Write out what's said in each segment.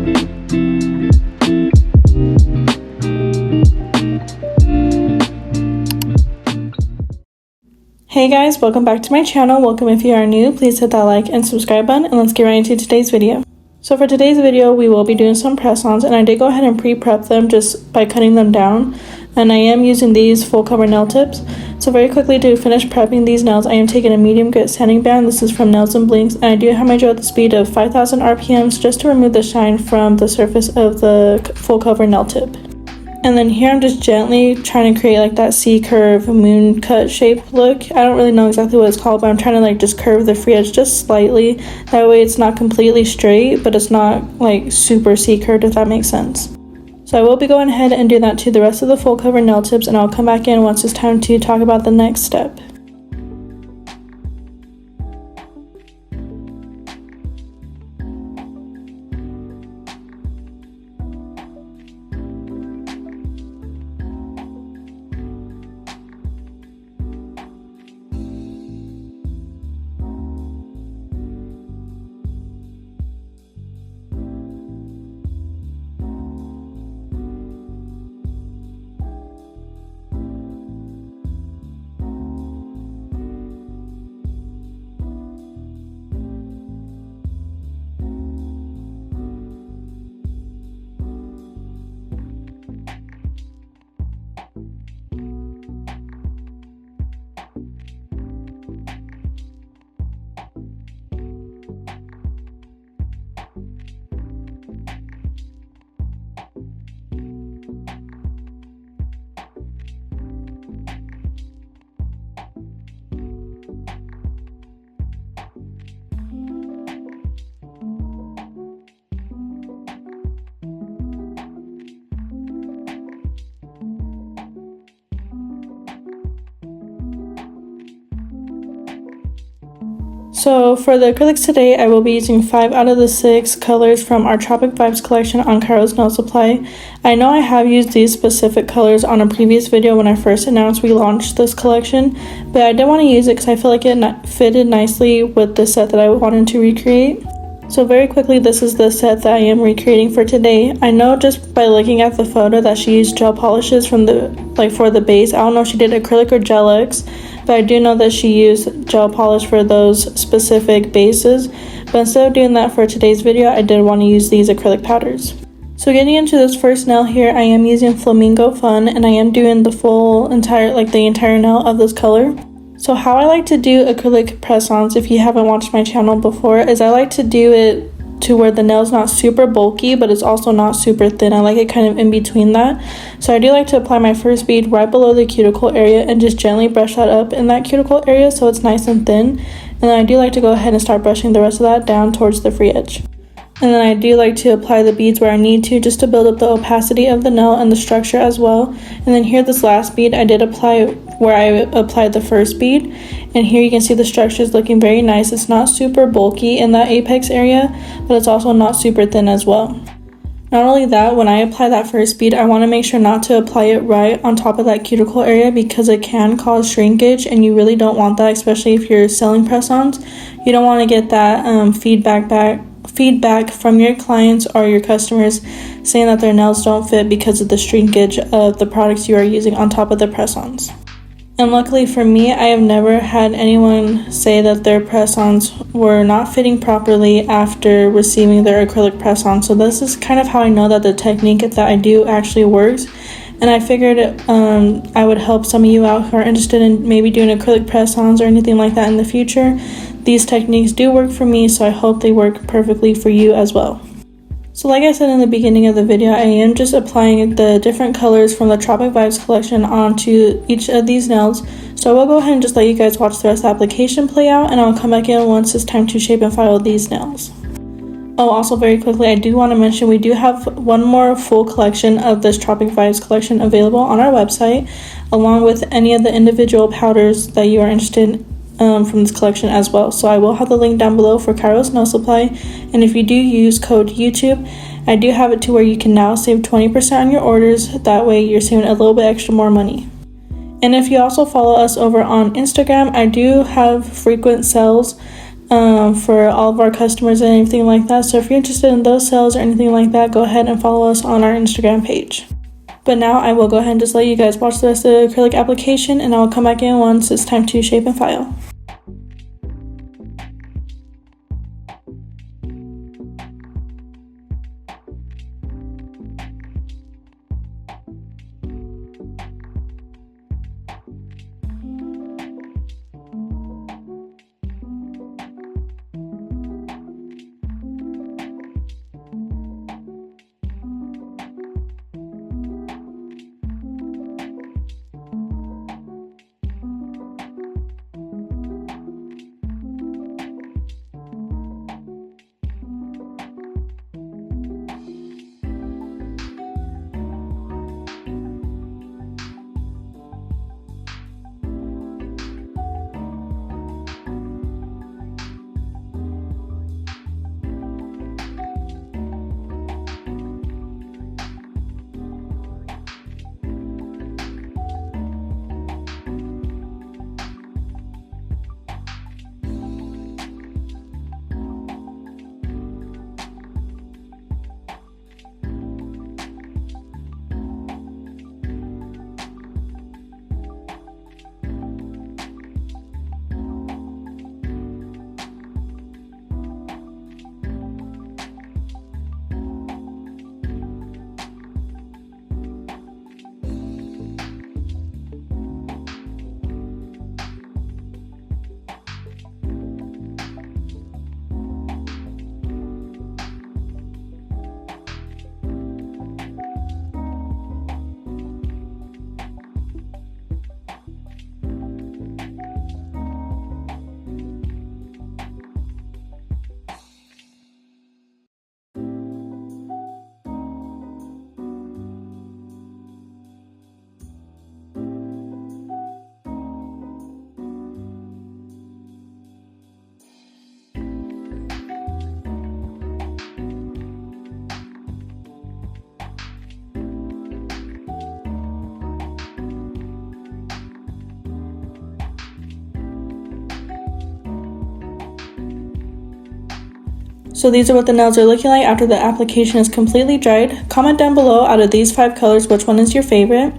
Hey guys, welcome back to my channel. Welcome if you are new. Please hit that like and subscribe button, and let's get right into today's video. So for today's video, we will be doing some press-ons, and I did go ahead and pre-prep them just by cutting them down. And I am using these full cover nail tips. So very quickly, to finish prepping these nails, I am taking a medium grit sanding band. This is from Nails and Blinks, and I do have my drill at the speed of 5,000 RPMs just to remove the shine from the surface of the full cover nail tip. And then here I'm just gently trying to create like that C-curve moon cut shape look. I don't really know exactly what it's called, but I'm trying to like just curve the free edge just slightly. That way it's not completely straight, but it's not like super C-curved, if that makes sense. So I will be going ahead and do that to the rest of the full cover nail tips, and I'll come back in once it's time to talk about the next step. So for the acrylics today, I will be using 5 out of the 6 colors from our Tropic Vibes collection on KAIROSE Nail Supply. I know I have used these specific colors on a previous video when I first announced we launched this collection, but I did want to use it because I feel like it fitted nicely with the set that I wanted to recreate. So very quickly, this is the set that I am recreating for today. I know just by looking at the photo that she used gel polishes from for the base. I don't know if she did acrylic or gel X, but I do know that she used gel polish for those specific bases. But instead of doing that for today's video, I did want to use these acrylic powders. So getting into this first nail here, I am using Flamingo Fun, and I am doing the entire nail of this color. So how I like to do acrylic press-ons, if you haven't watched my channel before, is I like to do it to where the nail's not super bulky, but it's also not super thin. I like it kind of in between that. So I do like to apply my first bead right below the cuticle area and just gently brush that up in that cuticle area so it's nice and thin. And then I do like to go ahead and start brushing the rest of that down towards the free edge. And then I do like to apply the beads where I need to, just to build up the opacity of the nail and the structure as well. And then here, this last bead I did apply where I applied the first bead, and here you can see the structure is looking very nice. It's not super bulky in that apex area, but it's also not super thin as well. Not only that, when I apply that first bead, I want to make sure not to apply it right on top of that cuticle area because it can cause shrinkage, and you really don't want that, especially if you're selling press-ons. You don't want to get that feedback from your clients or your customers saying that their nails don't fit because of the shrinkage of the products you are using on top of the press-ons. And luckily for me, I have never had anyone say that their press-ons were not fitting properly after receiving their acrylic press-on. So this is kind of how I know that the technique that I do actually works. And I figured I would help some of you out who are interested in maybe doing acrylic press-ons or anything like that in the future. These techniques do work for me, so I hope they work perfectly for you as well. So like I said in the beginning of the video, I am just applying the different colors from the Tropic Vibes collection onto each of these nails. So I will go ahead and just let you guys watch the rest of the application play out, and I'll come back in once it's time to shape and file these nails. Oh, also very quickly, I do want to mention we do have one more full collection of this Tropic Vibes collection available on our website, along with any of the individual powders that you are interested in from this collection as well. So I will have the link down below for KAIROSE Nail Supply, and if you do use code YouTube, I do have it to where you can now save 20% on your orders. That way you're saving a little bit extra more money. And if you also follow us over on Instagram, I do have frequent sales for all of our customers and anything like that. So if you're interested in those sales or anything like that, go ahead and follow us on our Instagram page. But now I will go ahead and just let you guys watch the rest of the acrylic application, and I'll come back in once it's time to shape and file. So these are what the nails are looking like after the application is completely dried. Comment down below out of these 5 colors which one is your favorite.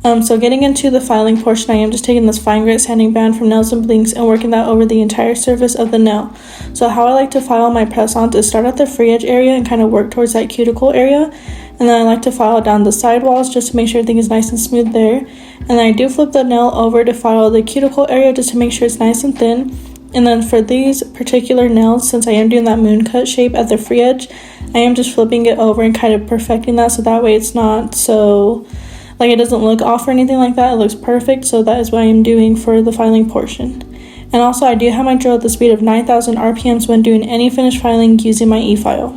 So getting into the filing portion, I am just taking this fine grit sanding band from Nails and Blinks and working that over the entire surface of the nail. So how I like to file my press-ons is start at the free edge area and kind of work towards that cuticle area. And then I like to file down the side walls just to make sure everything is nice and smooth there. And then I do flip the nail over to file the cuticle area just to make sure it's nice and thin. And then for these particular nails, since I am doing that moon cut shape at the free edge, I am just flipping it over and kind of perfecting that so that way it's not so, like, it doesn't look off or anything like that. It looks perfect, so that is what I am doing for the filing portion. And also I do have my drill at the speed of 9,000 RPMs when doing any finished filing using my e-file.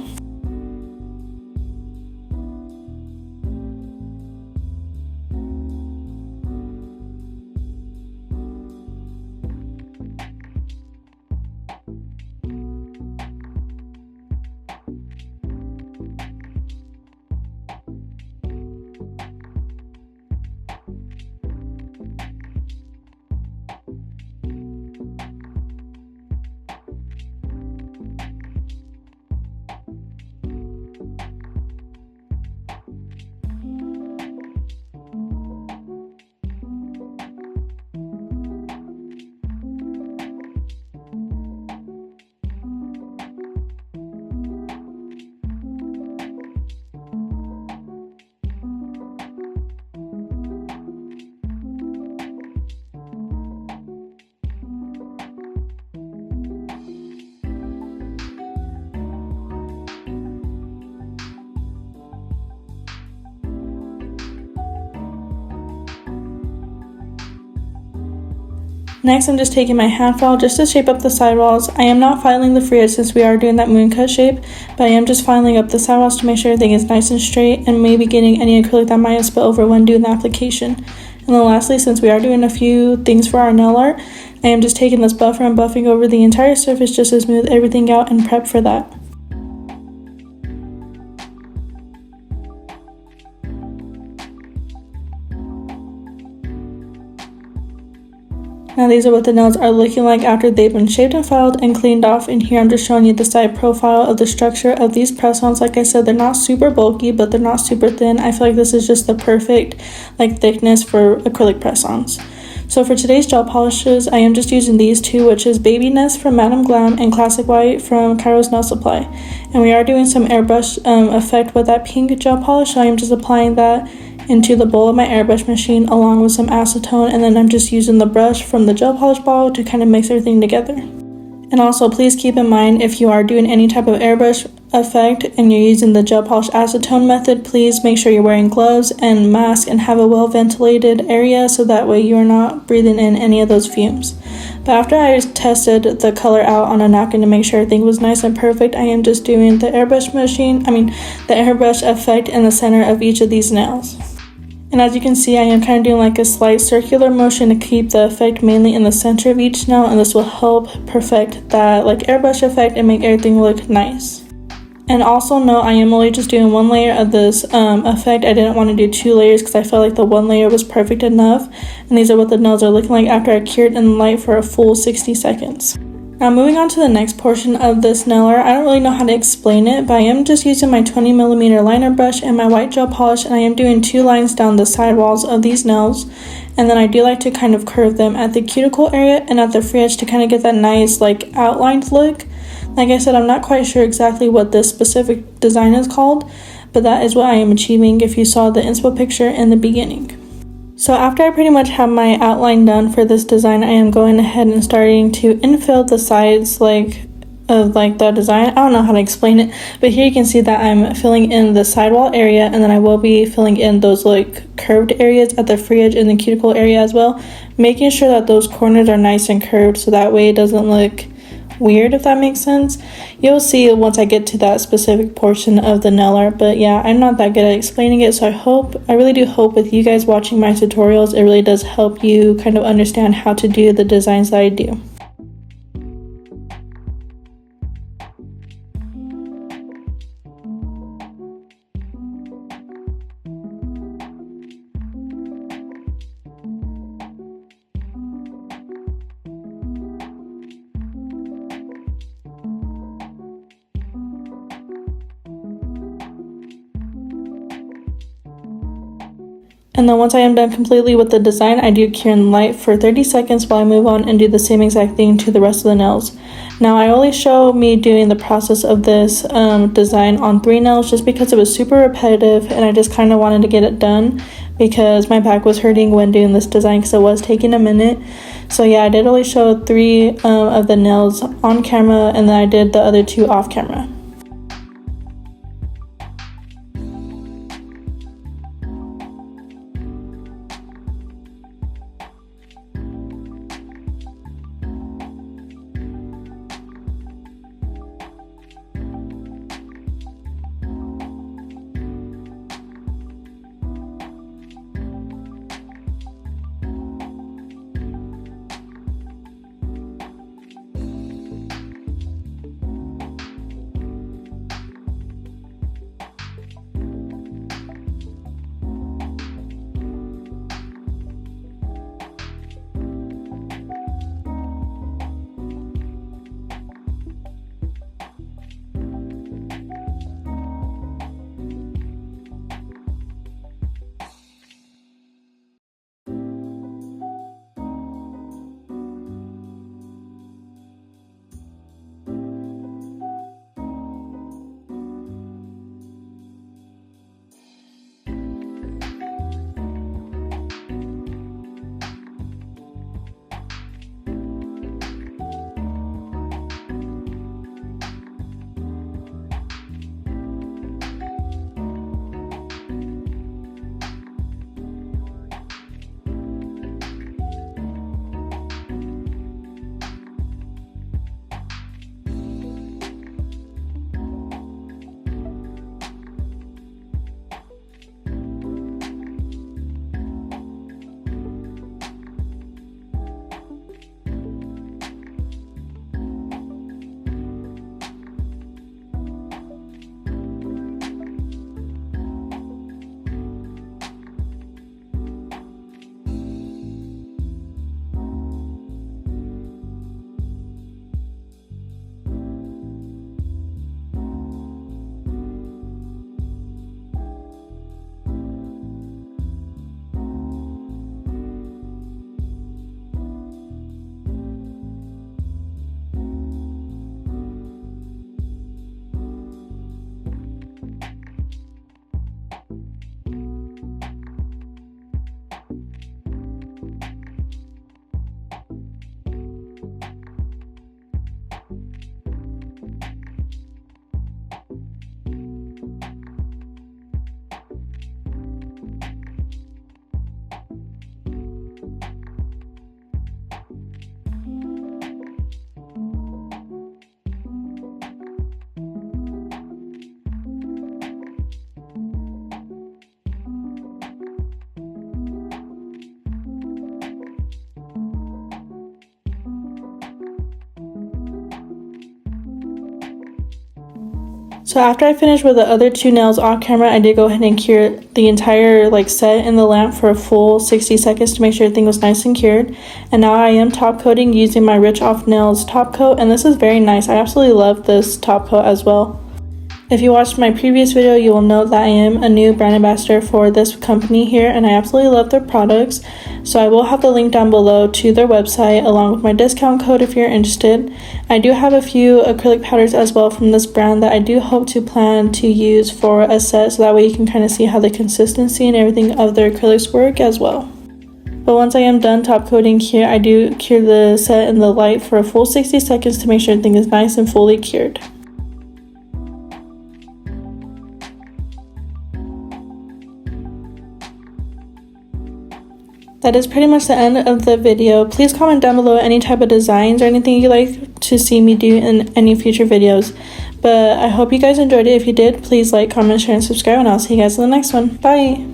Next, I'm just taking my hand file just to shape up the sidewalls. I am not filing the free edge since we are doing that moon cut shape, but I am just filing up the sidewalls to make sure everything is nice and straight and maybe getting any acrylic that might have spill over when doing the application. And then lastly, since we are doing a few things for our nail art, I am just taking this buffer and buffing over the entire surface just to smooth everything out and prep for that. Now these are what the nails are looking like after they've been shaved and filed and cleaned off. And here I'm just showing you the side profile of the structure of these press-ons. Like I said, they're not super bulky, but they're not super thin. I feel like this is just the perfect thickness for acrylic press-ons. So for today's gel polishes, I am just using these two, which is Baby Nest from Madam Glam and Classic White from KAIROSE Nail Supply. And we are doing some airbrush effect with that pink gel polish, so I am just applying that into the bowl of my airbrush machine along with some acetone, and then I'm just using the brush from the gel polish bottle to kind of mix everything together. And also please keep in mind, if you are doing any type of airbrush effect and you're using the gel polish acetone method, please make sure you're wearing gloves and mask and have a well ventilated area so that way you are not breathing in any of those fumes. But after I tested the color out on a napkin to make sure everything was nice and perfect, I am just doing the airbrush effect in the center of each of these nails. And as you can see, I am kind of doing like a slight circular motion to keep the effect mainly in the center of each nail, and this will help perfect that airbrush effect and make everything look nice. And also note, I am only just doing one layer of this effect. I didn't want to do 2 layers because I felt like the 1 layer was perfect enough. And these are what the nails are looking like after I cured in the light for a full 60 seconds. Now moving on to the next portion of this nail art, I don't really know how to explain it, but I am just using my 20mm liner brush and my white gel polish, and I am doing 2 lines down the side walls of these nails. And then I do like to kind of curve them at the cuticle area and at the free edge to kind of get that nice outlined look. Like I said, I'm not quite sure exactly what this specific design is called, but that is what I am achieving if you saw the inspo picture in the beginning. So after I pretty much have my outline done for this design, I am going ahead and starting to infill the sides of the design. I don't know how to explain it, but here you can see that I'm filling in the sidewall area, and then I will be filling in those curved areas at the free edge and the cuticle area as well, making sure that those corners are nice and curved so that way it doesn't look weird, if that makes sense. You'll see once I get to that specific portion of the nail art, but yeah, I'm not that good at explaining it, so I really do hope with you guys watching my tutorials, it really does help you kind of understand how to do the designs that I do. And then once I am done completely with the design, I do cure in light for 30 seconds while I move on and do the same exact thing to the rest of the nails. Now I only show me doing the process of this design on 3 nails just because it was super repetitive and I just kind of wanted to get it done because my back was hurting when doing this design because it was taking a minute. So yeah, I did only show 3 of the nails on camera, and then I did the other 2 off camera. So after I finished with the other two nails off camera, I did go ahead and cure the entire set in the lamp for a full 60 seconds to make sure everything was nice and cured. And now I am top coating using my Rich Off Nails top coat, and this is very nice. I absolutely love this top coat as well. If you watched my previous video, you will know that I am a new brand ambassador for this company here, and I absolutely love their products. So I will have the link down below to their website along with my discount code if you're interested. I do have a few acrylic powders as well from this brand that I do hope to plan to use for a set, so that way you can kind of see how the consistency and everything of their acrylics work as well. But once I am done top coating here, I do cure the set in the light for a full 60 seconds to make sure everything is nice and fully cured. That is pretty much the end of the video. Please comment down below any type of designs or anything you'd like to see me do in any future videos. But I hope you guys enjoyed it. If you did, please like, comment, share, and subscribe, and I'll see you guys in the next one. Bye!